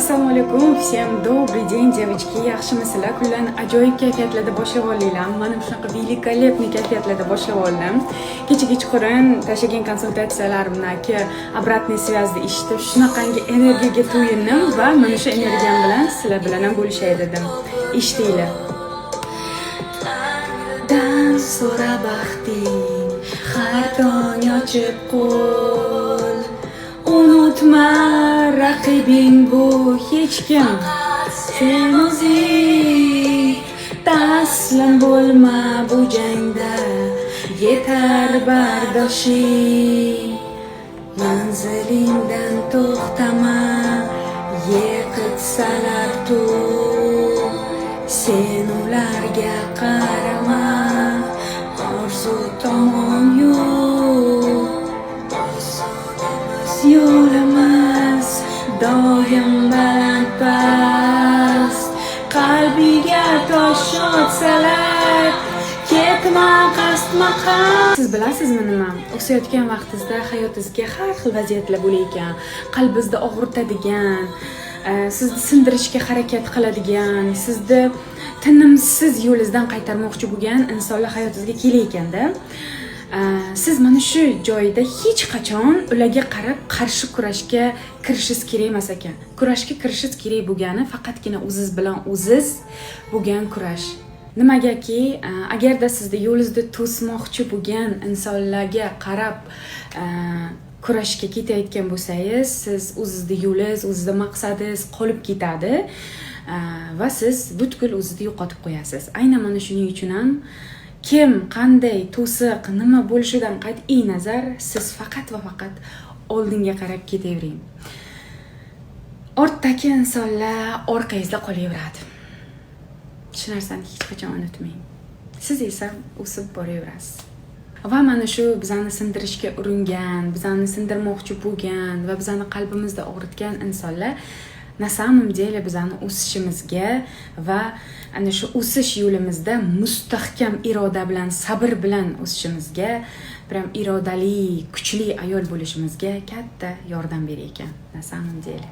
Assalomu alaykum, всем добрый день, девочки. Yaxshimisizlar? Kunlarni ajoyib kayfiyatlarda boshlab olinglar. Mana shunaqa великолепный kayfiyatlarda boshlab oldim. Kecha-kechqurun tashlagan konsultatsiyalarimdagi обратный связьni eshitib, shunaqangi energiyaga to'yindim va mana shu energiyam bilan sizlar bilan ham bo'lishay dedim. Eshitinglar. Dan so'ra baxting, har tong ochib qo'l. Unutma raqibing bu hech kim, sen o'zing. Taslim bo'lma bu jangda, yetar bardoshing. Manzilingdan to'xtama, yiqitsalar tur. Sen ularga qarama, orzu tomon yur. Yo'limiz doim balandpast, qalbiga tosh otsalar ketma qasdma-qasd. Siz bilasizmi nima? O'sayotgan vaqtingizda hayotingizga har xil vaziyatlar bo'lar ekan. Qalbingizni og'ritadigan, sizni sindirishga harakat qiladigan, sizni tinimsiz yo'lingizdan qaytarmoqchi bo'lgan insonlar hayotingizga kelar ekanda. Siz mana shu joyda hech qachon ularga qarab qarshi kurashga kirishingiz kerak emas ekan. Kurashga kirishingiz kerak bo'lgani faqatgina o'zingiz bilan o'zingiz bo'lgan kurash. Nimagaki, agarda sizni yo'lingizda to'smoqchi bo'lgan insonlarga qarab kurashga ketayotgan bo'lsangiz, siz o'zingizning yo'lingiz, o'zingizning maqsadingiz qolib ketadi va siz butkul o'zingizni yo'qotib qo'yasiz. Aynan mana shuning uchun ham kim, qanday, to'siq, nima bo'lishidan qat'iy nazar, siz faqat va faqat oldinga qarab ketavering. Ortdagi insonlar orqangizda qolaveradi. Shu narsani hech qachon unutmang. Siz esa o'sib boraverasiz. Va mana shu bizani sindirishga uringan, bizani sindirmoqchi bo'lgan va bizani qalbimizda og'ritgan insonlar na samom деле bizani o'sishimizga va ana shu o'sish yo'limizda mustahkam iroda bilan, sabr bilan o'sishimizga, prям irodali, kuchli ayol bo'lishimizga katta yordam berar ekan. Na samom деле.